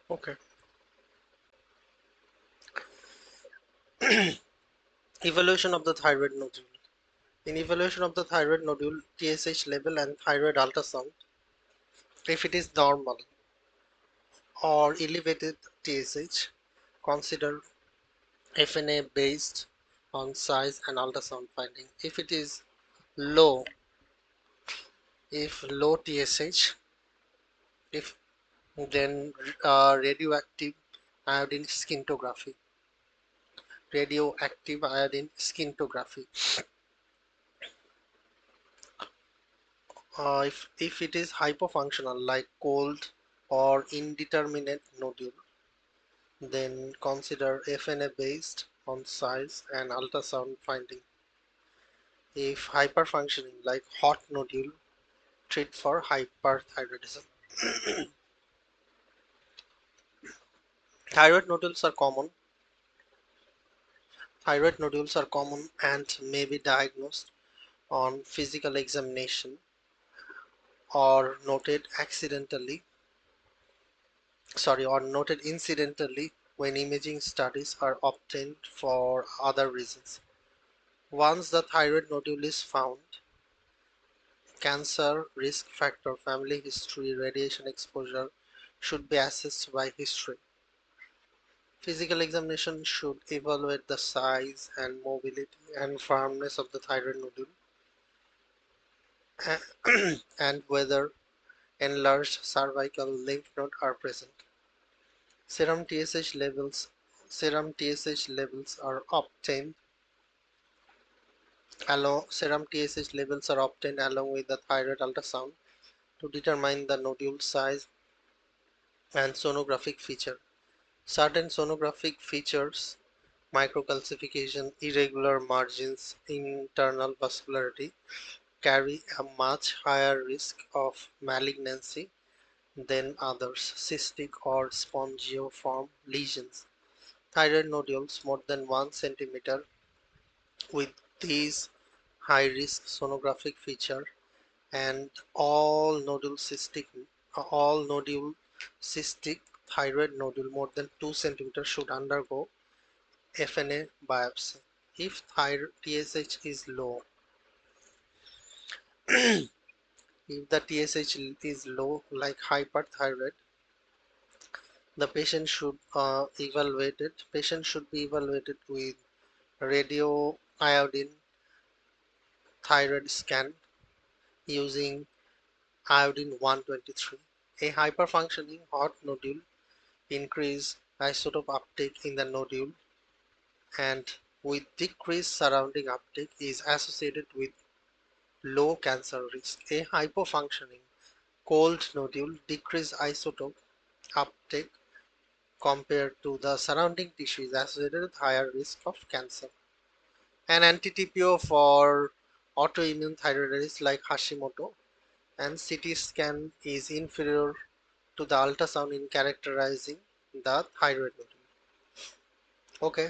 Okay. Evolution of the thyroid nodule. In evaluation of the thyroid nodule, TSH level and thyroid ultrasound, if it is normal or elevated TSH, consider FNA based on size and ultrasound finding. If it is low, if low TSH, if then radioactive iodine scintigraphy. Radioactive iodine scintigraphy. If it is hypofunctional like cold or indeterminate nodule, then consider FNA based on size and ultrasound finding. If hyperfunctioning like hot nodule, treat for hyperthyroidism. Thyroid nodules are common. Thyroid nodules are common and may be diagnosed on physical examination or noted incidentally when imaging studies are obtained for other reasons. Once the thyroid nodule is found, cancer risk factor, family history, radiation exposure should be assessed by history. Physical examination should evaluate the size and mobility and firmness of the thyroid nodule and whether enlarged cervical lymph nodes are present. Serum TSH levels Serum TSH levels are obtained along with the thyroid ultrasound to determine the nodule size and sonographic feature. Certain sonographic features, microcalcification, irregular margins, internal vascularity, carry a much higher risk of malignancy than others. Cystic or spongiform lesions. Thyroid nodules more than 1 centimeter with these high-risk sonographic feature and all nodule cystic thyroid nodule more than 2 centimeters should undergo FNA biopsy. If thyroid TSH is low, if the TSH is low like hyperthyroid, the patient should be evaluated with radio iodine thyroid scan using iodine 123. A hyperfunctioning hot nodule increase isotope uptake in the nodule and with decreased surrounding uptake is associated with low cancer risk. A hypofunctioning cold nodule decreased isotope uptake compared to the surrounding tissue is associated with higher risk of cancer. An anti-TPO for autoimmune thyroiditis like Hashimoto and CT scan is inferior to the ultrasound in characterizing the thyroid nodule. Okay,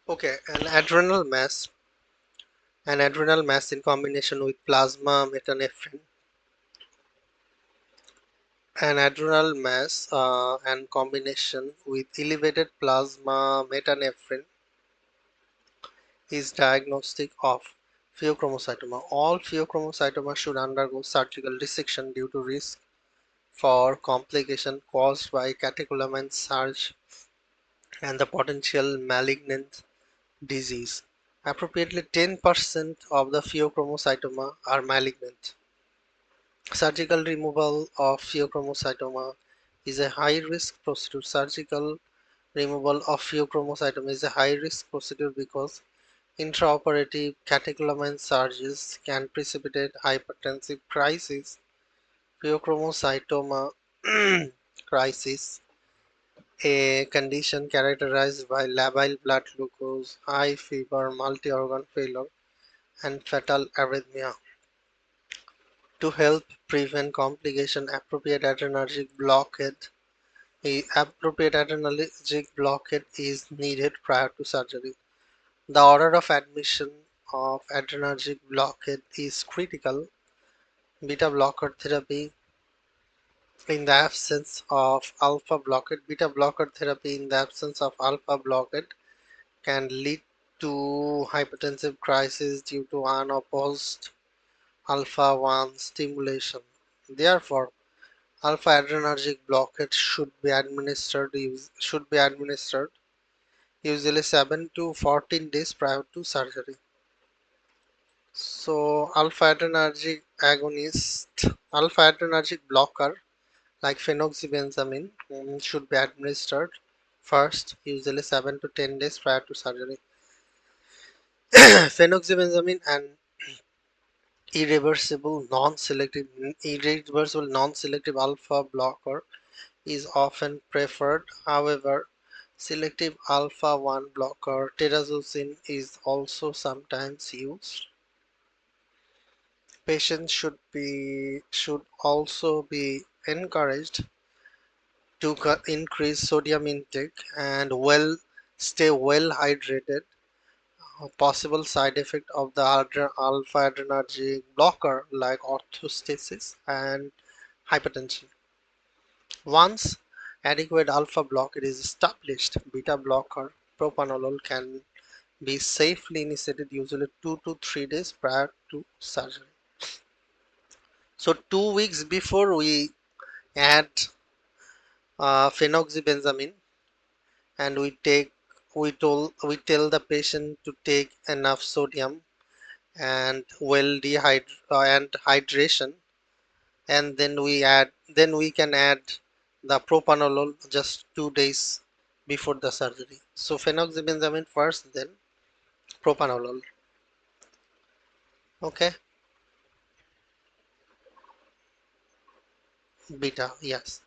okay. An adrenal mass. An adrenal mass in combination with plasma metanephrine. An adrenal mass and combination with elevated plasma metanephrine is diagnostic of pheochromocytoma. All pheochromocytoma should undergo surgical resection due to risk for complication caused by catecholamine surge and the potential malignant disease. Approximately 10% of the pheochromocytoma are malignant. Surgical removal of pheochromocytoma is a high-risk procedure. Surgical removal of pheochromocytoma is a high-risk procedure because intraoperative catecholamine surges can precipitate hypertensive crisis. Pheochromocytoma crisis, a condition characterized by labile blood glucose, high fever, multi-organ failure, and fatal arrhythmia. To help prevent complication, appropriate adrenergic blockade is needed prior to surgery. The order of admission of adrenergic blockade is critical. Beta blocker therapy in the absence of alpha blockade. Beta blocker therapy in the absence of alpha blockade can lead to hypertensive crisis due to unopposed alpha 1 stimulation. Therefore, alpha adrenergic blockade should be administered usually 7 to 14 days prior to surgery. So alpha adrenergic blocker like phenoxybenzaimine should be administered first, usually 7 to 10 days prior to surgery. Phenoxybenzaimine and irreversible non-selective alpha blocker is often preferred. However, selective alpha 1 blocker terazosin is also sometimes used. Patients should also be encouraged to increase sodium intake and stay well hydrated. A possible side effect of the alpha adrenergic blocker like orthostasis and hypertension. Once adequate alpha blockade is established, beta blocker propanolol can be safely initiated usually 2 to 3 days prior to surgery. So 2 weeks before we add phenoxybenzaimine and we tell the patient to take enough sodium and and hydration, and then we can add the propanolol just 2 days before the surgery. So phenoxybenzaimine first, then propanolol. Okay. Beta, yes.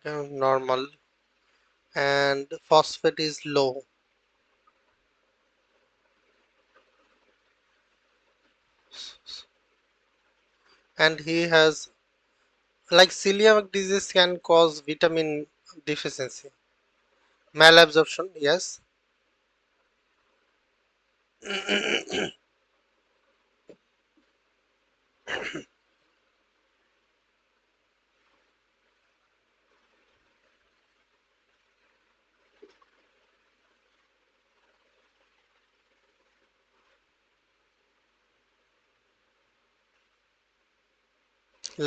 Normal, and phosphate is low. And he has, like, celiac disease can cause vitamin deficiency, malabsorption, yes.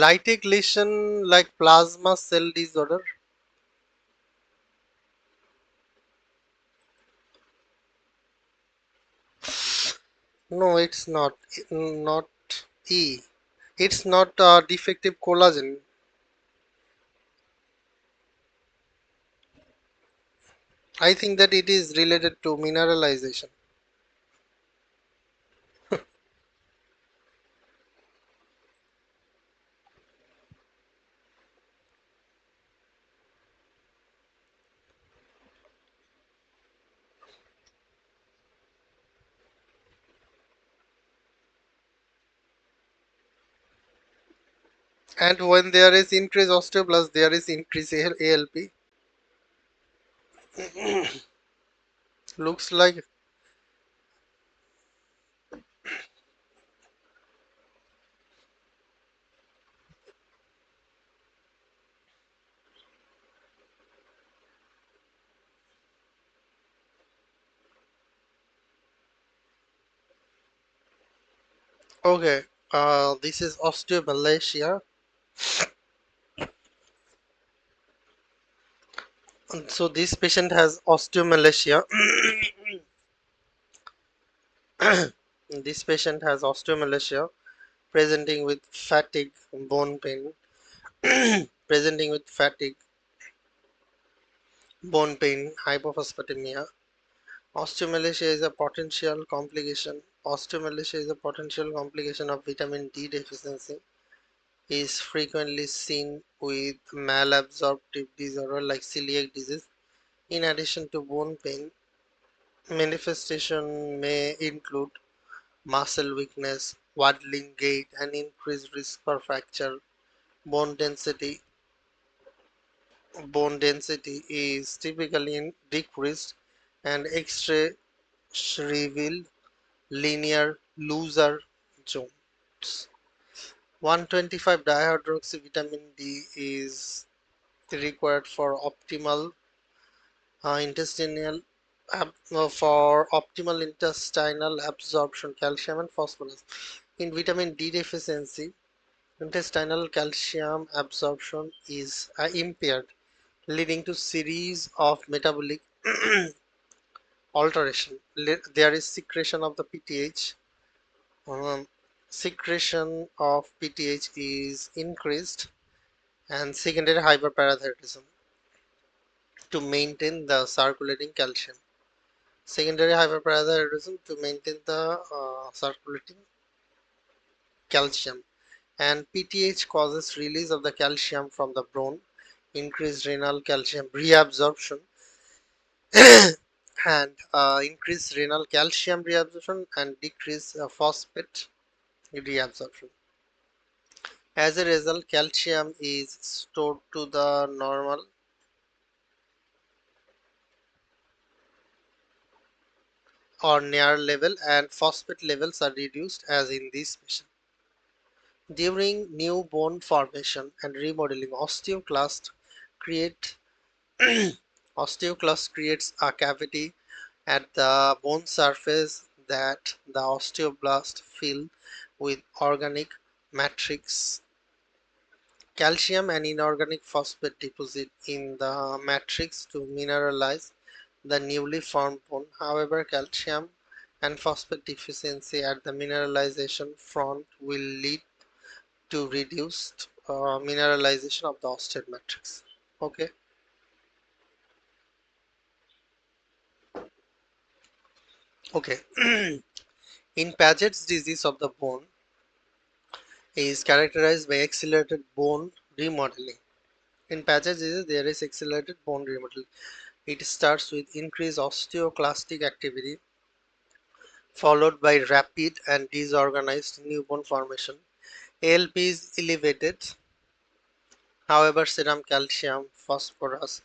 Lytic lesion like plasma cell disorder. No, it's not. Not E. It's not defective collagen. I think that it is related to mineralization. And when there is increased osteoblast, there is increased ALP. Looks like okay. This is osteomalacia. So this patient has osteomalacia. This patient has osteomalacia presenting with fatigue, bone pain, presenting with fatigue, bone pain, hypophosphatemia. Osteomalacia is a potential complication. Osteomalacia is a potential complication of vitamin D deficiency. Is frequently seen with malabsorptive disorder like celiac disease. In addition to bone pain, manifestation may include muscle weakness, waddling gait, and increased risk for fracture. Bone density bone density is typically decreased and X-ray reveal linear looser zones. 125 dihydroxyvitamin D is required for intestinal intestinal absorption calcium and phosphorus. In vitamin D deficiency, intestinal calcium absorption is impaired, leading to series of metabolic alteration. There is secretion of the PTH. Um, Secretion of PTH is increased and secondary hyperparathyroidism to maintain the circulating calcium. Secondary hyperparathyroidism to maintain the circulating calcium. And PTH causes release of the calcium from the bone, increased renal calcium reabsorption, and increased renal calcium reabsorption and decreased phosphate reabsorption. As a result, calcium is stored to the normal or near level and phosphate levels are reduced as in this patient. During new bone formation and remodeling, create osteoclast creates a cavity at the bone surface that the osteoblast fill with organic matrix. Calcium and inorganic phosphate deposit in the matrix to mineralize the newly formed bone. However, calcium and phosphate deficiency at the mineralization front will lead to reduced mineralization of the osteoid matrix. Okay. Okay. In Paget's disease of the bone is characterized by accelerated bone remodeling. In Paget's disease, there is accelerated bone remodeling. It starts with increased osteoclastic activity, followed by rapid and disorganized new bone formation. ALP is elevated, however, serum calcium, phosphorus,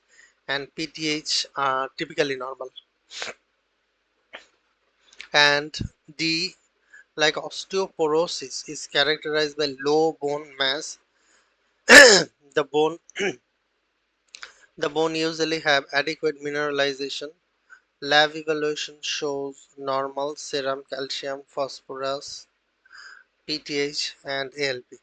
and PTH are typically normal. And D, like osteoporosis, is characterized by low bone mass. the bone the bone usually have adequate mineralization. Lab evaluation shows normal serum calcium, phosphorus, PTH, and ALP.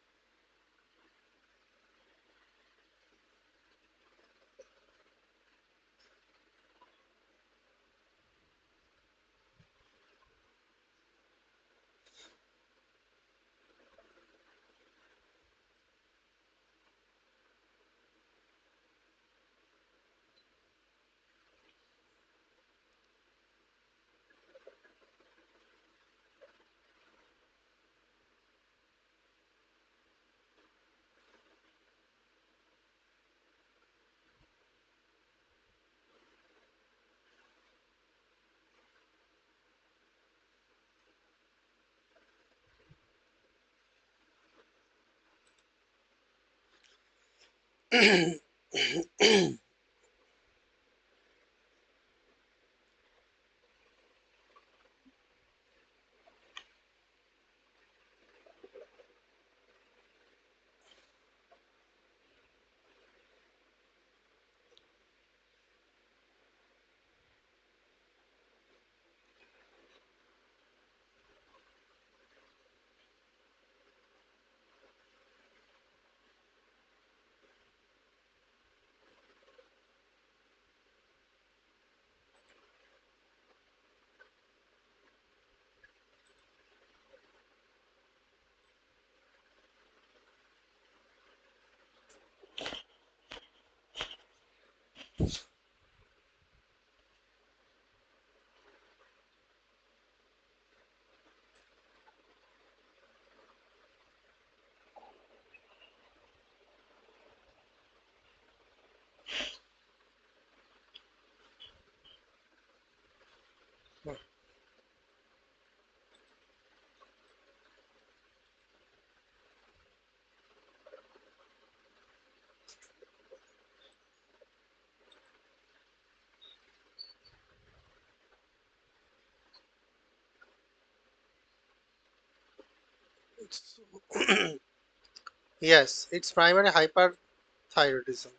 Yes, it's primary hyperthyroidism.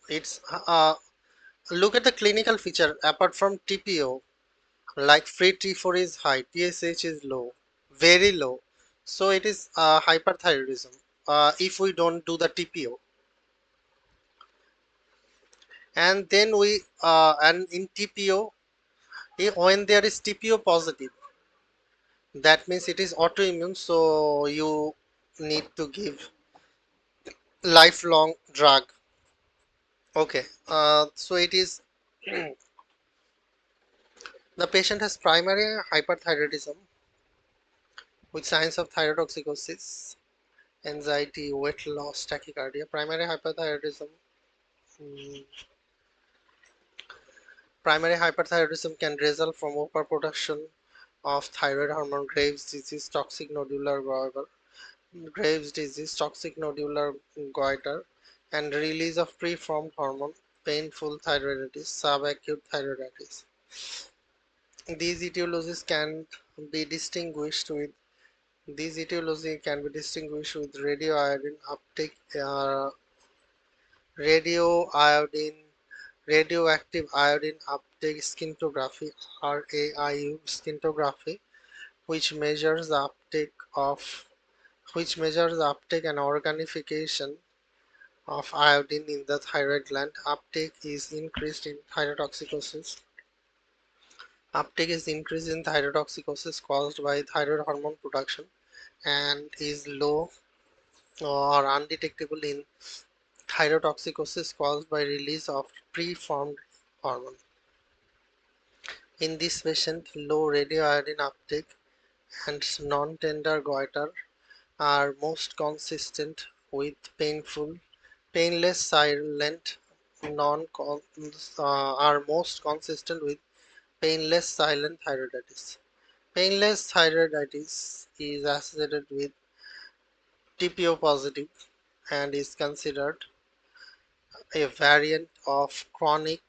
It's look at the clinical feature. Apart from TPO, like free T4 is high, TSH is low, very low. So it is hyperthyroidism. If we don't do the TPO, and then we and in TPO, when there is TPO positive, that means it is autoimmune. So you need to give lifelong drug. Okay. So it is the patient has primary hyperthyroidism with signs of thyrotoxicosis, anxiety, weight loss, tachycardia. Primary hyperthyroidism. mm, Primary hyperthyroidism can result from overproduction of thyroid hormone, Graves' disease, toxic nodular goiter, toxic nodular goiter, and release of preformed hormone, painful thyroiditis, subacute thyroiditis. These etiologies can be distinguished with These etiology can be distinguished with radioiodine uptake, radioiodine, radioactive iodine uptake scintigraphy (RAIU scintigraphy), which measures the uptake and organification of iodine in the thyroid gland. Uptake is increased in thyrotoxicosis. Uptake is increased in thyrotoxicosis caused by thyroid hormone production and is low or undetectable in thyrotoxicosis caused by release of preformed hormone. In this patient, low radioiodine uptake and non-tender goiter are most consistent with painless silent non are most consistent with painless silent thyroiditis. Painless thyroiditis is associated with TPO positive and is considered a variant of chronic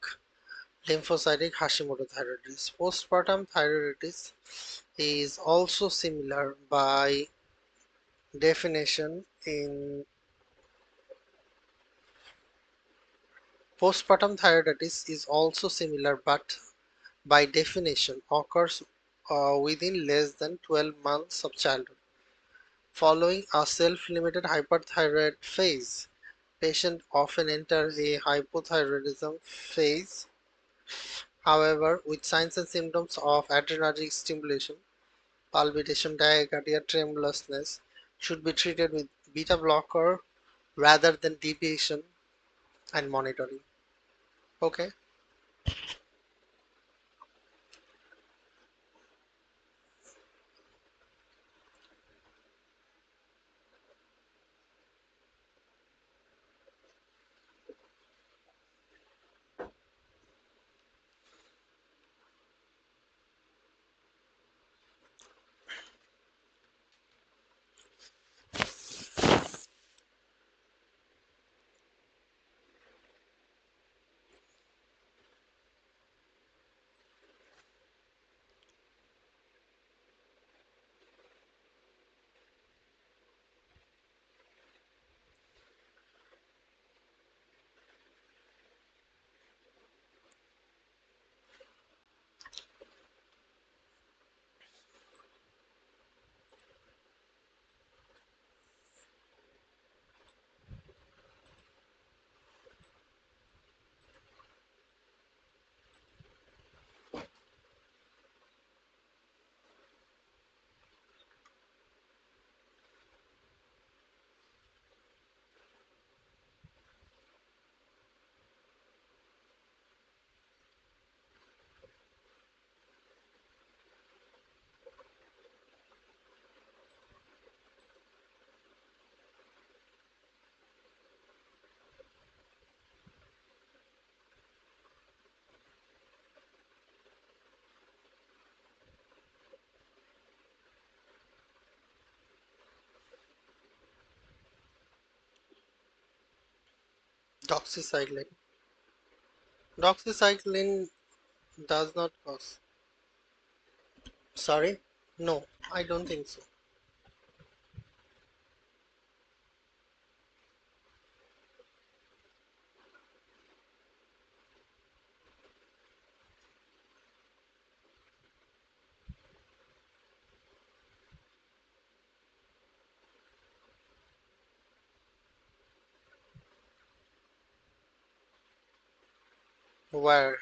lymphocytic Hashimoto thyroiditis. Postpartum thyroiditis is also similar by definition in postpartum thyroiditis is also similar but by definition occurs within less than 12 months of childhood. Following a self-limited hyperthyroid phase, patients often enter a hypothyroidism phase. However, with signs and symptoms of adrenergic stimulation, palpitation, tachycardia, tremulousness, should be treated with beta blocker rather than deviation and monitoring. Okay. Doxycycline. Doxycycline does not cause. Sorry? No, I don't think so. Where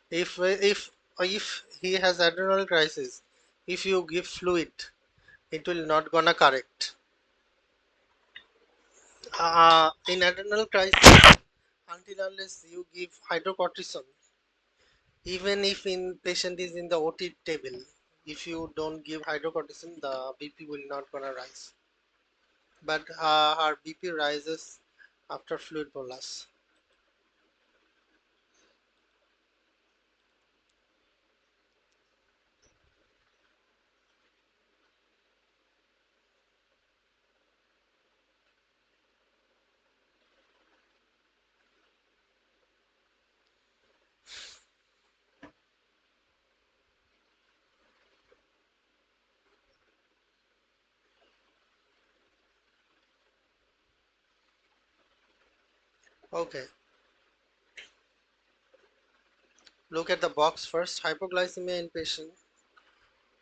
if he has adrenal crisis, if you give fluid, it will not gonna correct. In adrenal crisis, until unless you give hydrocortisone, even if in patient is in the OT table, if you don't give hydrocortisone, the BP will not gonna rise. But her BP rises after fluid bolus. Okay, look at the box first. Hypoglycemia in patient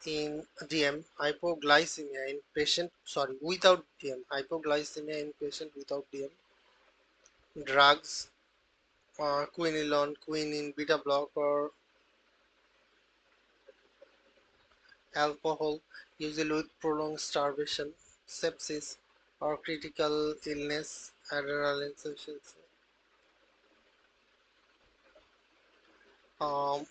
in DM, hypoglycemia in patient, sorry, without DM, hypoglycemia in patient without DM. Drugs, quinolone, quinine, beta blocker, alcohol, usually with prolonged starvation, sepsis, or critical illness, adrenal insufficiency.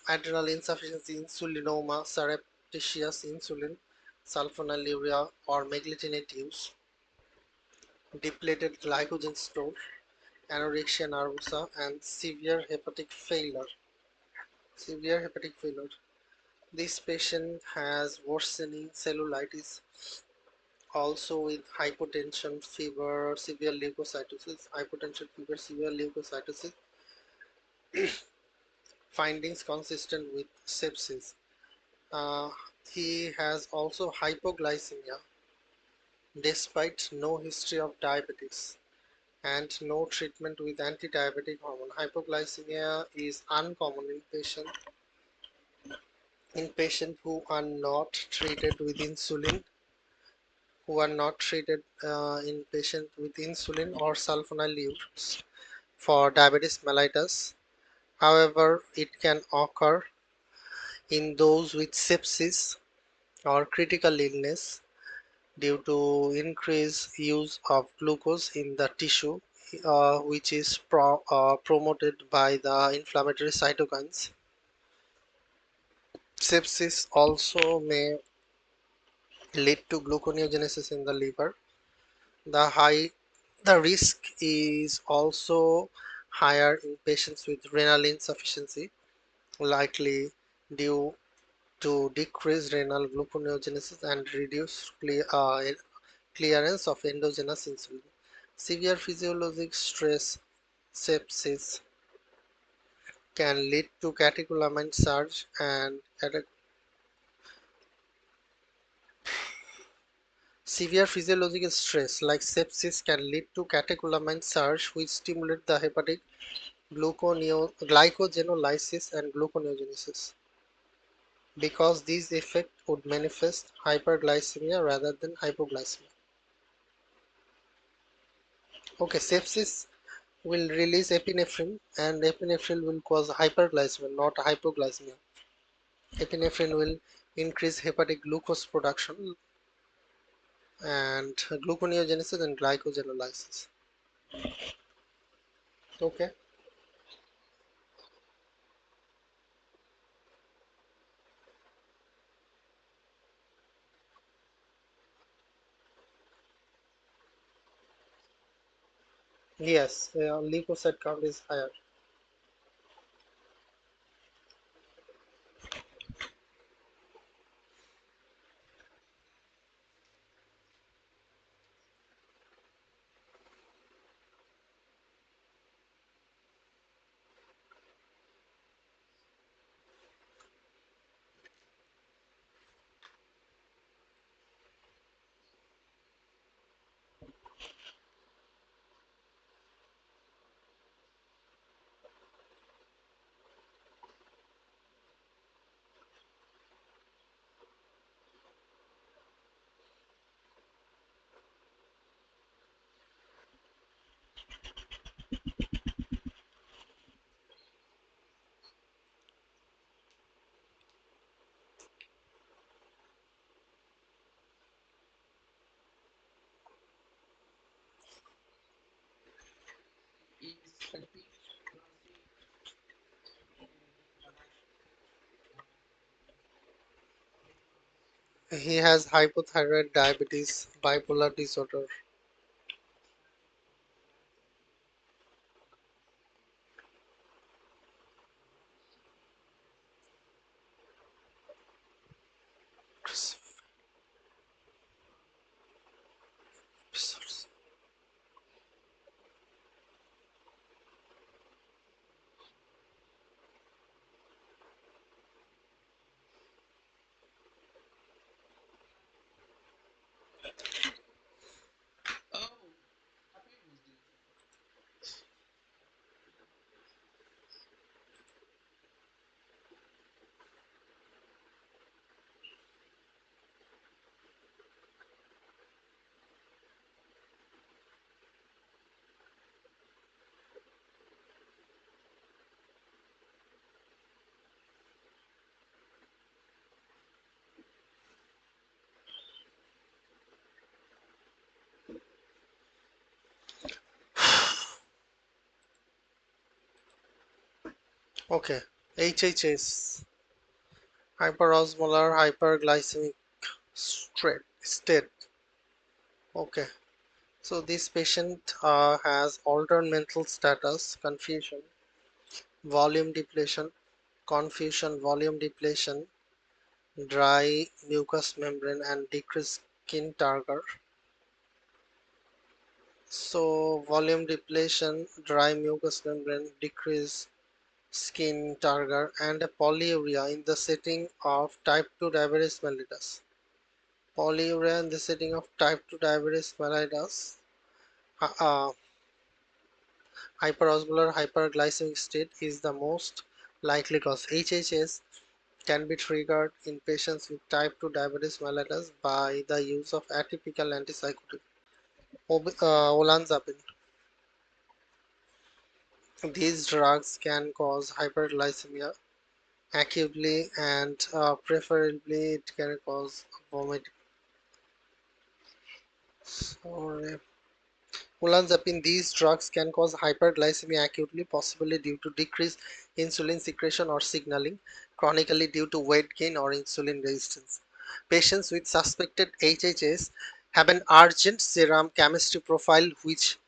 Adrenal insufficiency, insulinoma, surreptitious insulin, sulfonylurea, or meglitinet use, depleted glycogen store, anorexia nervosa, and severe hepatic failure. Severe hepatic failure. This patient has worsening cellulitis, also with hypotension, fever, severe leukocytosis, hypotension, fever, severe leukocytosis, findings consistent with sepsis. Uh, he has also hypoglycemia despite no history of diabetes and no treatment with anti-diabetic hormone. Hypoglycemia is uncommon in patients who are not treated with insulin, in patients with insulin or sulfonylureas for diabetes mellitus. However, it can occur in those with sepsis or critical illness due to increased use of glucose in the tissue, which is promoted by the inflammatory cytokines. Sepsis also may lead to gluconeogenesis in the liver. The high the risk is also higher in patients with renal insufficiency, likely due to decreased renal gluconeogenesis and reduced clearance of endogenous insulin. Severe physiologic stress, sepsis, can lead to catecholamine surge and severe physiological stress like sepsis can lead to catecholamine surge, which stimulate the hepatic glycogenolysis and gluconeogenesis. Because these effects would manifest hyperglycemia rather than hypoglycemia. Okay, sepsis will release epinephrine and epinephrine will cause hyperglycemia, not hypoglycemia. Epinephrine will increase hepatic glucose production and gluconeogenesis and glycogenolysis. Okay. Yes, leukocyte count is higher. He has hypothyroid, diabetes, bipolar disorder. Okay, HHS, hyperosmolar hyperglycemic state. Okay, so this patient has altered mental status, confusion, volume depletion, volume depletion, dry mucous membrane, and decreased skin turgor. So, volume depletion, dry mucous membrane, decreased skin turgor, and a polyuria in the setting of type 2 diabetes mellitus. Polyuria in the setting of type 2 diabetes mellitus. Uh, Hyperosmolar hyperglycemic state is the most likely cause. HHS can be triggered in patients with type 2 diabetes mellitus by the use of atypical antipsychotic olanzapine. These drugs can cause hyperglycemia acutely and preferably it can cause vomiting. Sorry. Olanzapine, these drugs can cause hyperglycemia acutely, possibly due to decreased insulin secretion or signaling, chronically due to weight gain or insulin resistance. Patients with suspected HHS have an urgent serum chemistry profile which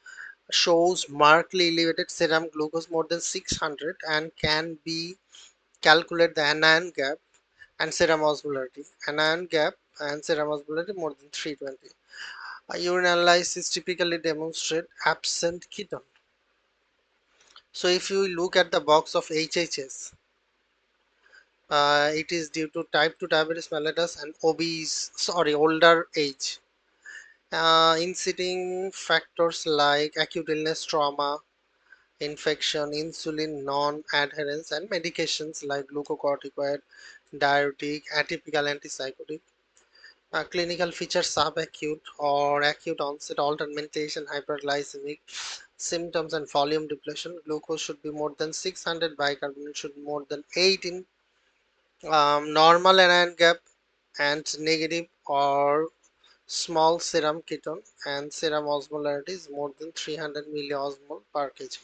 shows markedly elevated serum glucose more than 600 and can be calculate the anion gap and serum osmolarity. Anion gap and serum osmolarity more than 320. A urine analysis typically demonstrate absent ketone. So if you look at the box of HHS, it is due to type 2 diabetes mellitus and older age. Inciting factors like acute illness, trauma, infection, insulin non-adherence, and medications like glucocorticoid, diuretic, atypical antipsychotic. Clinical features subacute or acute onset altermentation, hyperglycemic symptoms, and volume depletion. Glucose should be more than 600, bicarbonate should be more than 8 in normal anion gap and negative or small serum ketone, and serum osmolarity is more than 300 milliosmol per kg.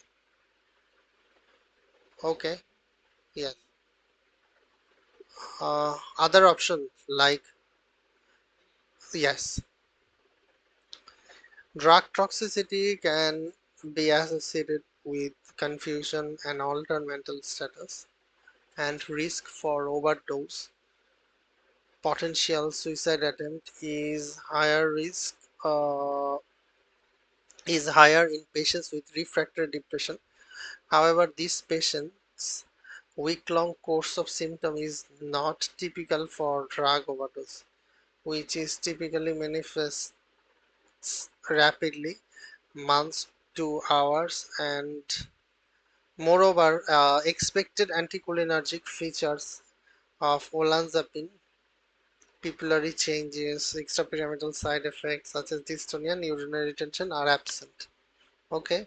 Okay, yes. Other options like yes, drug toxicity can be associated with confusion and altered mental status and risk for overdose. Potential suicide attempt uh, is higher in patients with refractory depression. However, these patients' week-long course of symptom is not typical for drug overdose, which is typically manifests rapidly, months to hours, and moreover, expected anticholinergic features of olanzapine, pupillary changes, extrapyramidal side effects such as dystonia and urinary retention are absent. Okay.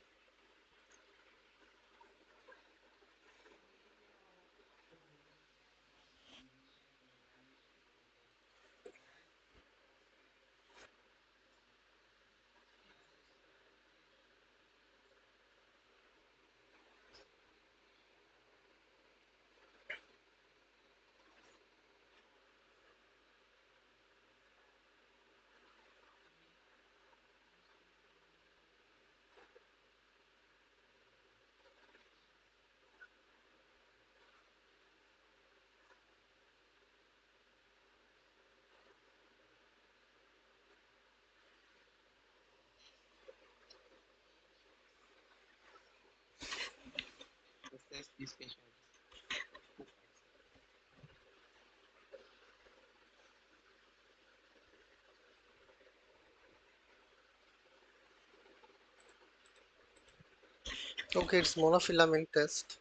Okay, it's monofilament test.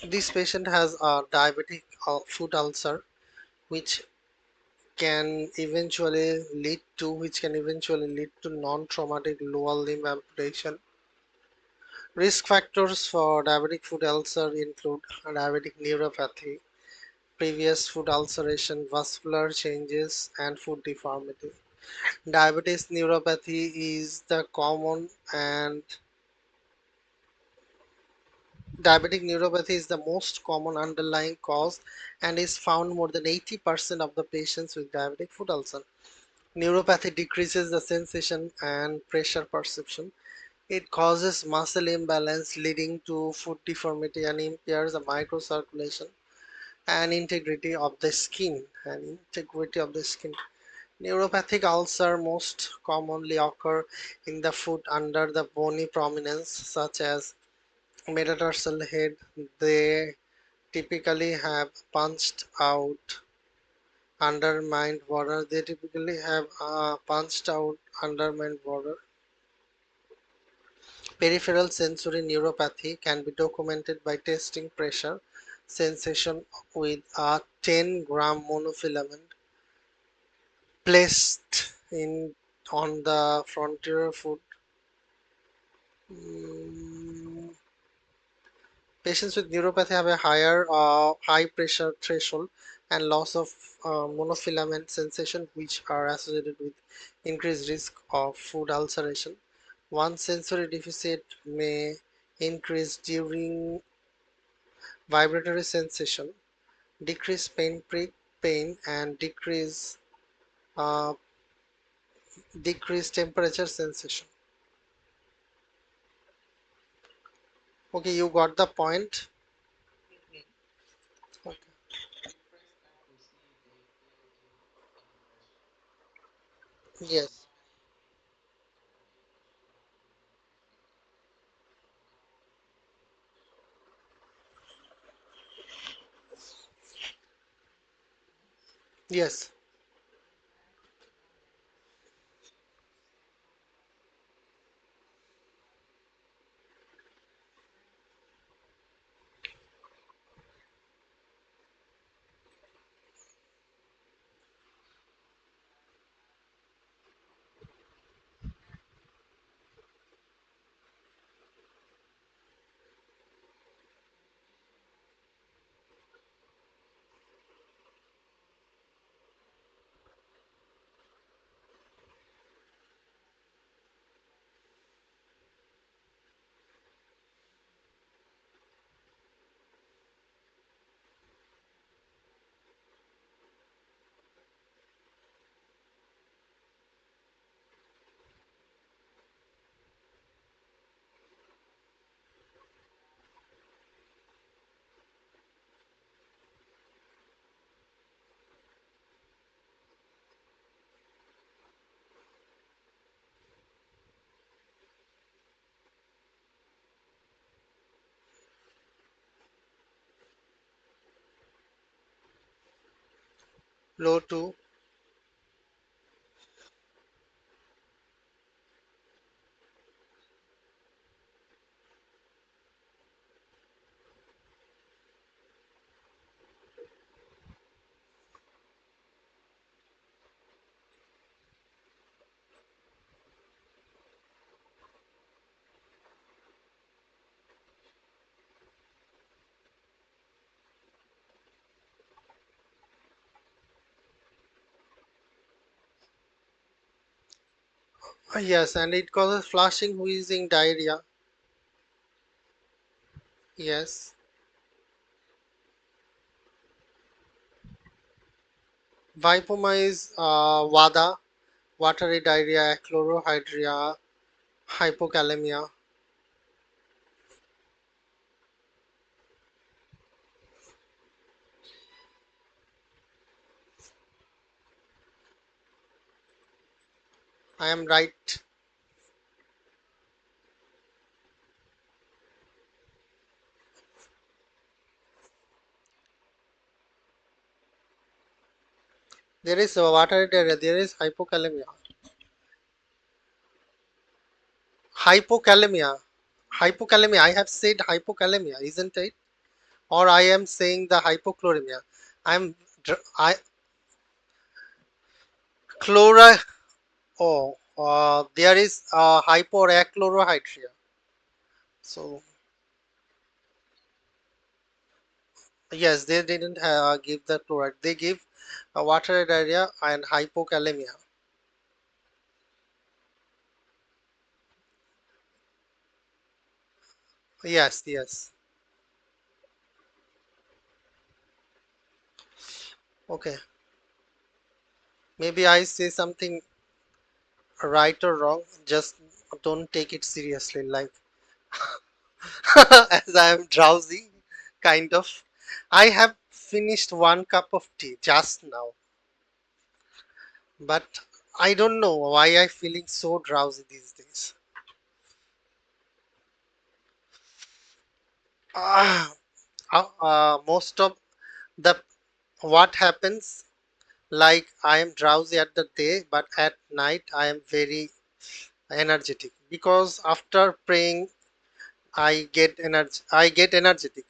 This patient has a diabetic foot ulcer, which can eventually lead to non-traumatic lower limb amputation. Risk factors for diabetic foot ulcer include diabetic neuropathy, previous foot ulceration, vascular changes, and foot deformity. Diabetes neuropathy is the common and Diabetic neuropathy is the most common underlying cause and is found more than 80% of the patients with diabetic foot ulcer. Neuropathy decreases the sensation and pressure perception. It causes muscle imbalance leading to foot deformity and impairs the microcirculation and integrity of the skin. Neuropathic ulcer most commonly occur in the foot under the bony prominence such as metatarsal head. They typically have punched out undermined border. They typically have a punched out undermined border. Peripheral sensory neuropathy can be documented by testing pressure sensation with a 10-gram monofilament placed in on the frontier foot. Mm, Patients with neuropathy have a higher high pressure threshold and loss of monofilament sensation, which are associated with increased risk of foot ulceration. One sensory deficit may increase during vibratory sensation, decrease pain, and uh, decrease temperature sensation. Okay, you got the point. Okay. Yes, yes. Low to yes, and it causes flushing, wheezing, diarrhea. Yes. Vipoma is WADA, watery diarrhea, chlorohydria, hypokalemia. I am right. There is water diarrhea. There is hypokalemia. Hypokalemia. Hypokalemia. I have said hypokalemia, isn't it? Or I am saying the hypochloremia. I'm I chlora. Oh, there is hyporachlorohydria. So yes, they didn't give the chloride. They give water diarrhea and hypokalemia. Yes, yes. Okay. Maybe I say something right or wrong. Just don't take it seriously. Like as I am drowsy, kind of. I have finished one cup of tea just now, but I don't know why I feeling so drowsy these days. Ah, most of the what happens, like I am drowsy at the day, but at night I am very energetic because after praying I get energetic.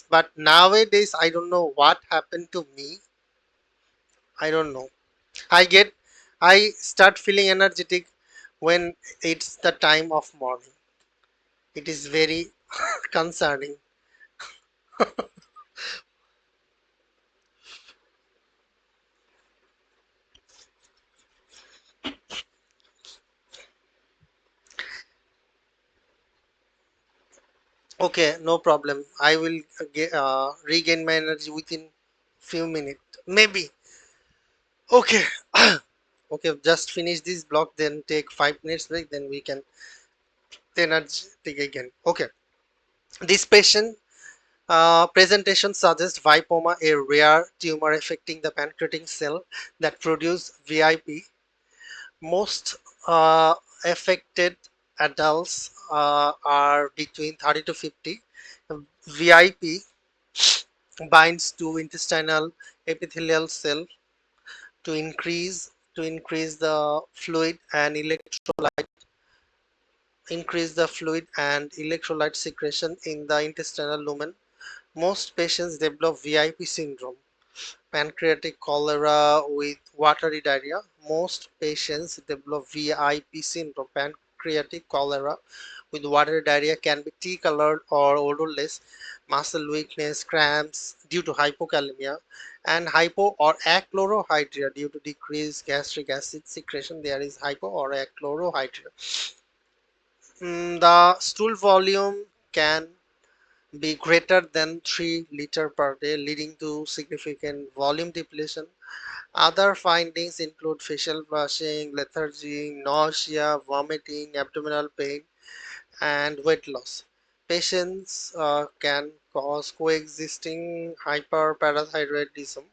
But nowadays I don't know what happened to me. I don't know. I get I start feeling energetic when it's the time of morning. It is very concerning. Okay, no problem. I will regain my energy within few minutes. Maybe. Okay. Okay, just finish this block, then take 5 minutes break, then we can energetic again. Okay. This patient presentation suggests vipoma, a rare tumor affecting the pancreatic cell that produce VIP. Most affected adults are between 30 to 50. VIP binds to intestinal epithelial cell to increase the fluid and electrolyte secretion in the intestinal lumen. Most patients develop VIP syndrome, pancreatic cholera with watery diarrhea. Most patients develop VIP syndrome, pancreatic cholera with watery diarrhea can be tea colored or odorless, muscle weakness, cramps due to hypokalemia, and hypo or achlorohydria due to decreased gastric acid secretion. There is hypo or achlorohydria. The stool volume can be greater than 3 liters per day, leading to significant volume depletion. Other findings include facial flushing, lethargy, nausea, vomiting, abdominal pain, and weight loss. Patients can cause coexisting hyperparathyroidism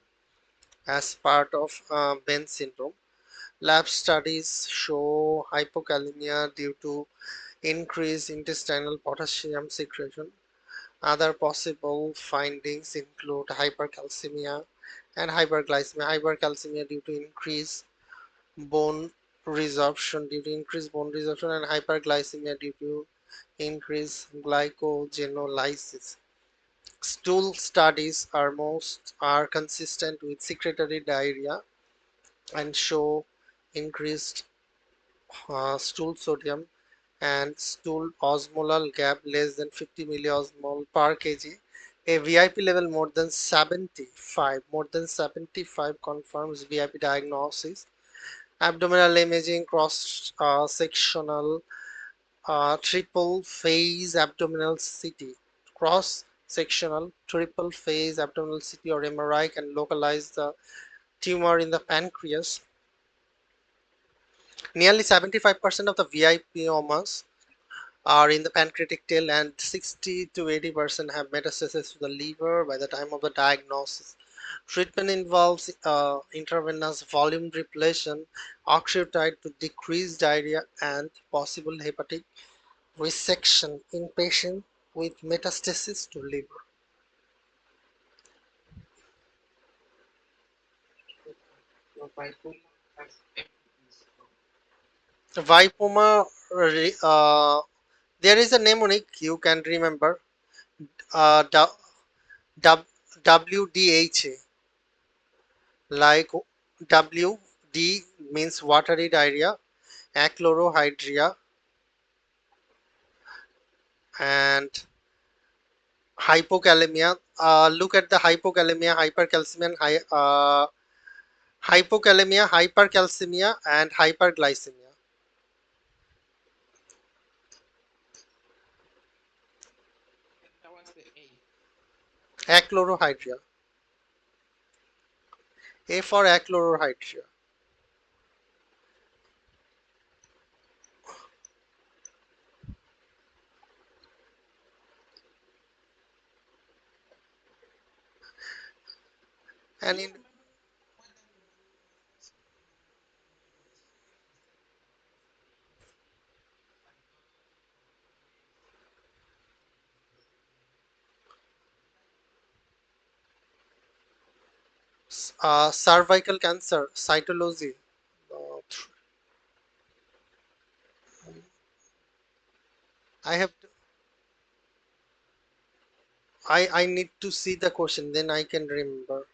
as part of Benz syndrome. Lab studies show hypokalemia due to increased intestinal potassium secretion. Other possible findings include hypercalcemia and hyperglycemia. Hypercalcemia due to bone increased bone resorption, and hyperglycemia due to increased glycogenolysis. Stool studies are consistent with secretory diarrhea and show increased stool sodium and stool osmolar gap less than 50 milliosmol per kg. A VIP level more than 75 confirms VIP diagnosis. Abdominal imaging, cross sectional triple phase abdominal CT, cross sectional triple phase abdominal CT or MRI can localize the tumor in the pancreas. Nearly 75% of the VIPomas are in the pancreatic tail, and 60 to 80% have metastasis to the liver by the time of the diagnosis. Treatment involves intravenous volume depletion, octreotide to decrease diarrhea, and possible hepatic resection in patients with metastasis to liver. Vipoma, there is a mnemonic you can remember. Uh, WDHA, like WD means watery diarrhea, achlorohydria, and hypokalemia. Look at the hypokalemia, hypercalcemia, hypokalemia, hypercalcemia, and hyperglycemia. Achlorohydria. A for achlorohydria. And in cervical cancer, cytology. Uh, I have to, I need to see the question, then I can remember.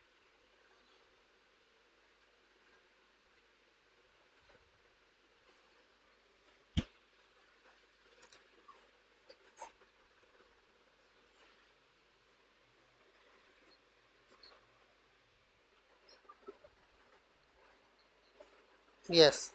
Yes.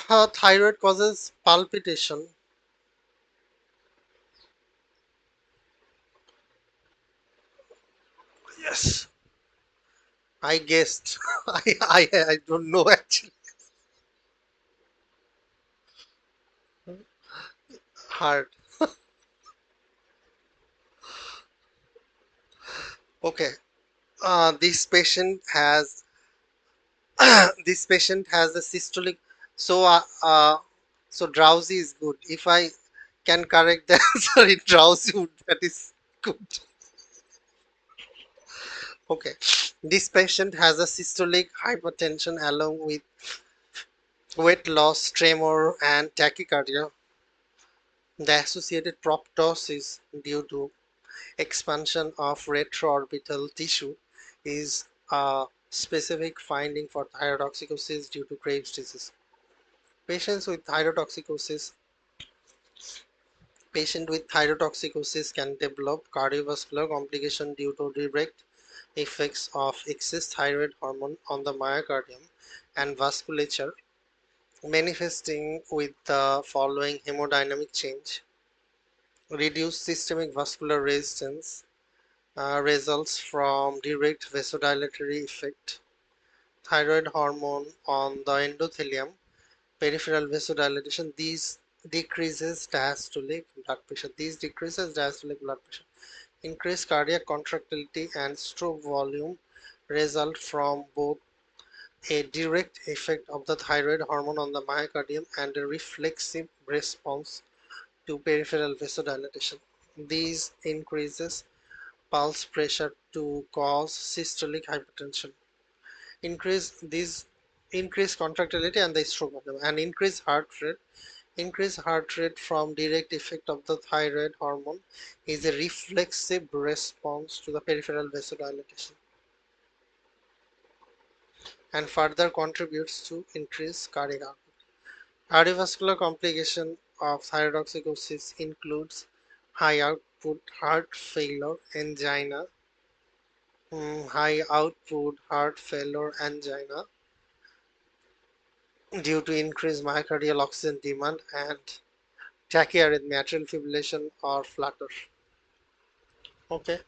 Thyroid causes palpitation. Yes. I guessed. I don't know actually. Heart. Okay. This patient has this patient has a systolic. So so drowsy is good. If I can correct the answer in drowsy, that is good. Okay. This patient has a systolic hypertension along with weight loss, tremor, and tachycardia. The associated proptosis due to expansion of retroorbital tissue is a specific finding for thyrotoxicosis due to Graves' disease. Patients with thyrotoxicosis Patient with thyrotoxicosis can develop cardiovascular complication due to direct effects of excess thyroid hormone on the myocardium and vasculature, manifesting with the following hemodynamic change: reduced systemic vascular resistance results from direct vasodilatory effect, thyroid hormone on the endothelium, peripheral vasodilation. These decreases diastolic blood pressure. Increased cardiac contractility and stroke volume result from both a direct effect of the thyroid hormone on the myocardium and a reflexive response to peripheral vasodilation. These increases pulse pressure to cause systolic hypertension. These increase contractility and the stroke volume and increase heart rate. Increased heart rate from direct effect of the thyroid hormone is a reflexive response to the peripheral vasodilation. and further contributes to increased cardiac output. Cardiovascular complication of thyrotoxicosis includes high output heart failure, angina, high output heart failure, angina due to increased myocardial oxygen demand, and tachyarrhythmia, atrial fibrillation, or flutter. Okay.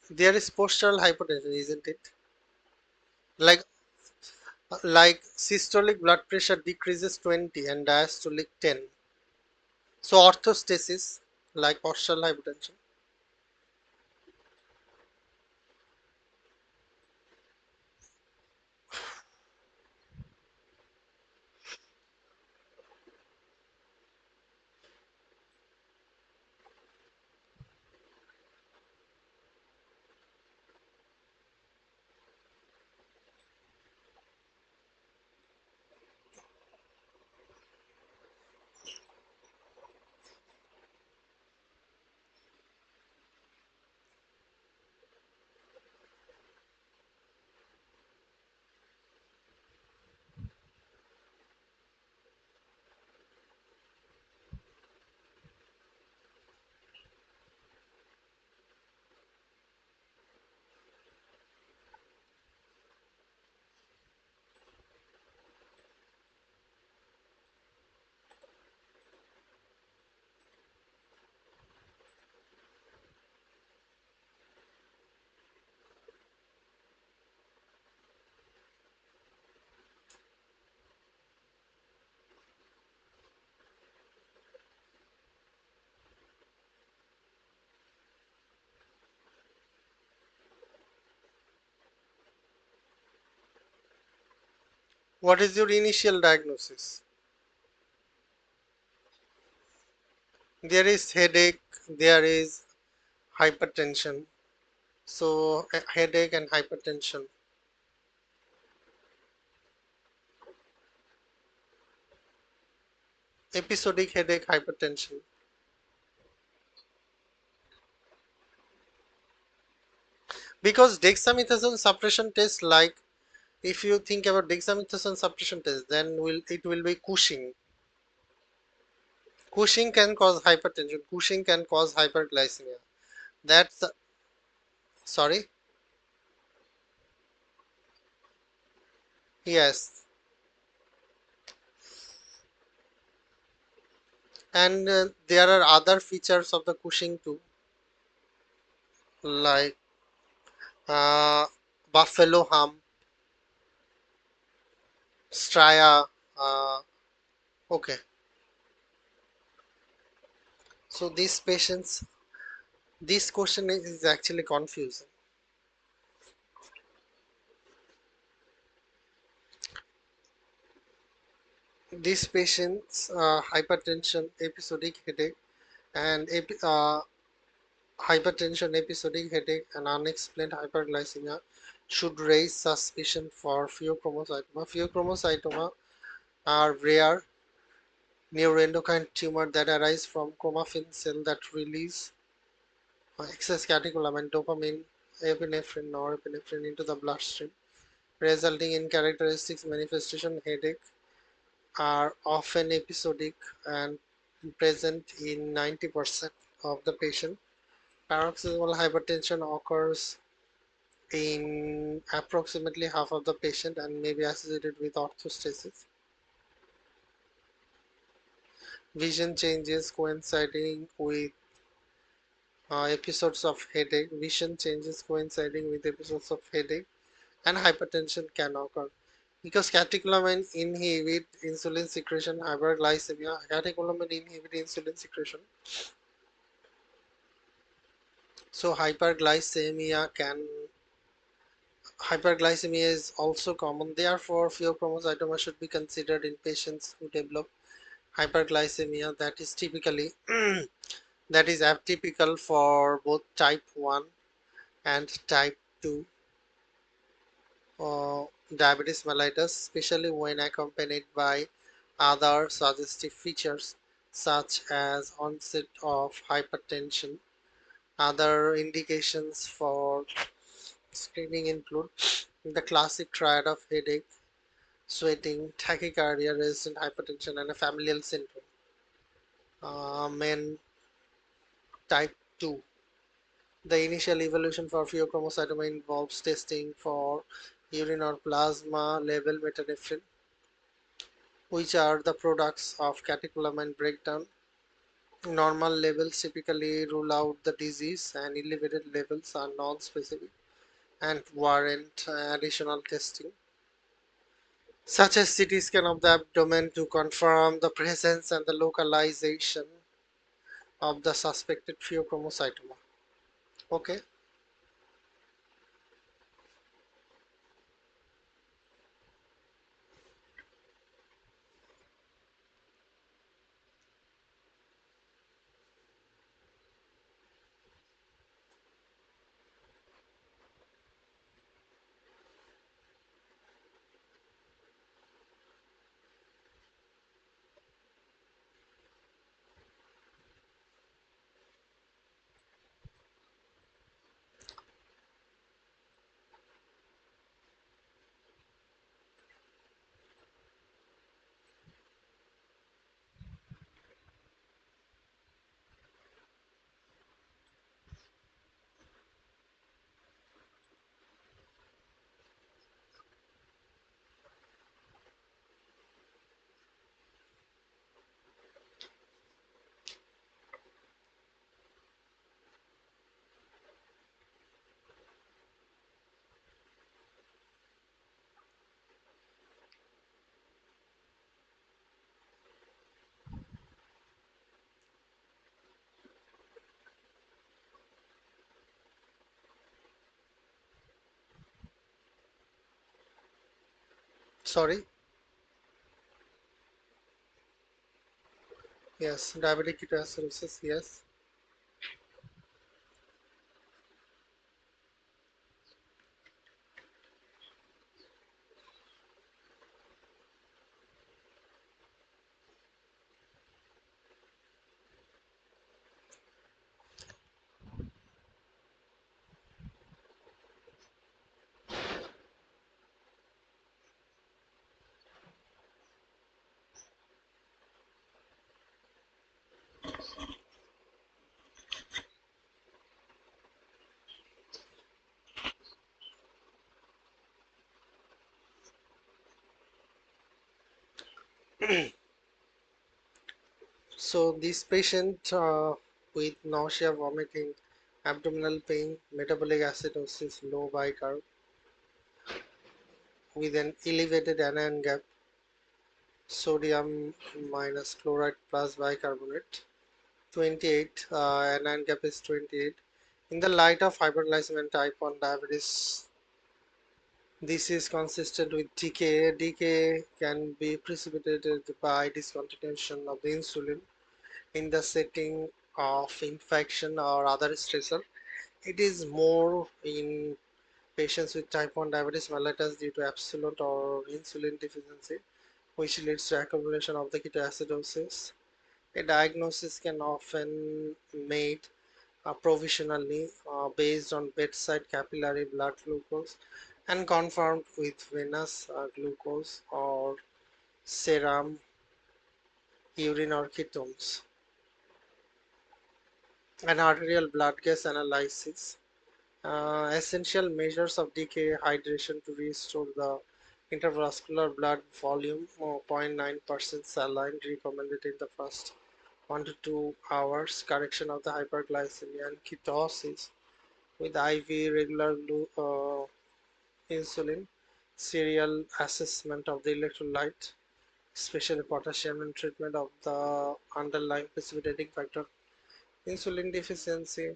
There is postural hypotension, isn't it? Like systolic blood pressure decreases 20 and diastolic 10. So orthostasis, like postural hypotension. What is your initial diagnosis? There is headache, there is hypertension. So headache and hypertension. Episodic headache, hypertension. Because dexamethasone suppression test, like if you think about dexamethasone suppression test, then it will be Cushing. Cushing can cause hypertension. Cushing can cause hyperglycemia. That's sorry. Yes, and there are other features of the Cushing too, like uh, buffalo hump, stria. Okay, so these patients, this question is actually confusing. These patients, hypertension, episodic headache, and hypertension, episodic headache, and unexplained hyperglycemia should raise suspicion for pheochromocytoma. Pheochromocytoma are rare neuroendocrine tumor that arise from chromaffin cell that release excess catecholamine, dopamine, epinephrine, norepinephrine into the bloodstream, resulting in characteristic manifestation. Headache are often episodic and present in 90% of the patient. Paroxysmal hypertension occurs in approximately half of the patient and may be associated with orthostasis. Vision changes coinciding with episodes of headache. Vision changes coinciding with episodes of headache and hypertension can occur. because catecholamine inhibit insulin secretion. Hyperglycemia, catecholamine inhibit insulin secretion, so hyperglycemia is also common. Therefore, pheochromocytoma should be considered in patients who develop hyperglycemia that is typically that is atypical for both type 1 and type 2 uh, diabetes mellitus, especially when accompanied by other suggestive features such as onset of hypertension. Other indications for screening include the classic triad of headache, sweating, tachycardia, resistant hypertension, and a familial syndrome. Men type 2. The initial evolution for pheochromocytoma involves testing for urine or plasma level metanephrine, which are the products of catecholamine breakdown. Normal levels typically rule out the disease, and elevated levels are non-specific and warrant additional testing, such as CT scan of the abdomen to confirm the presence and the localization of the suspected pheochromocytoma. Okay, sorry. Yes, diabetic ketoacidosis. Yes. So this patient with nausea, vomiting, abdominal pain, metabolic acidosis, low bicarb, with an elevated anion gap, sodium minus chloride plus bicarbonate, 28, anion gap is 28. In the light of hyperglycemia and type 1 diabetes, this is consistent with decay. Decay can be precipitated by discontinuation of the insulin in the setting of infection or other stressor. It is more in patients with type 1 diabetes mellitus due to absolute or insulin deficiency, which leads to accumulation of the ketoacidosis. A diagnosis can often made provisionally based on bedside capillary blood glucose and confirmed with venous glucose or serum, urine or ketones. An arterial blood gas analysis. Essential measures of decay, hydration to restore the intravascular blood volume, 0.9% saline recommended in the first 1 to 2 hours, correction of the hyperglycemia and ketosis with IV regular insulin, serial assessment of the electrolyte, especially potassium, and treatment of the underlying precipitating factor. Insulin deficiency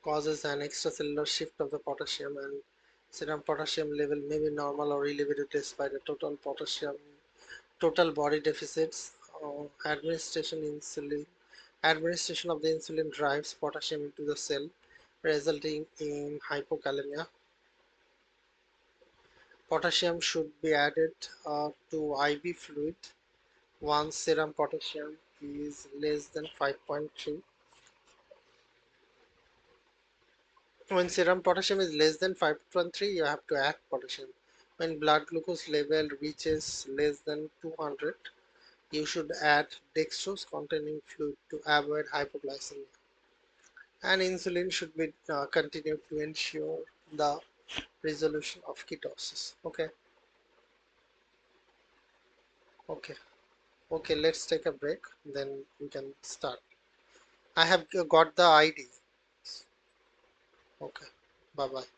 causes an extracellular shift of the potassium, and serum potassium level may be normal or elevated despite the total body deficits. Administration of the insulin drives potassium into the cell, resulting in hypokalemia. Potassium should be added to IV fluid once serum potassium is less than 5.3. When serum potassium is less than 5.3, you have to add potassium. When blood glucose level reaches less than 200, you should add dextrose containing fluid to avoid hypoglycemia. And insulin should be continued to ensure the resolution of ketosis. Okay, okay, okay. Let's take a break. Then we can start. I have got the ID. Okay. Bye bye.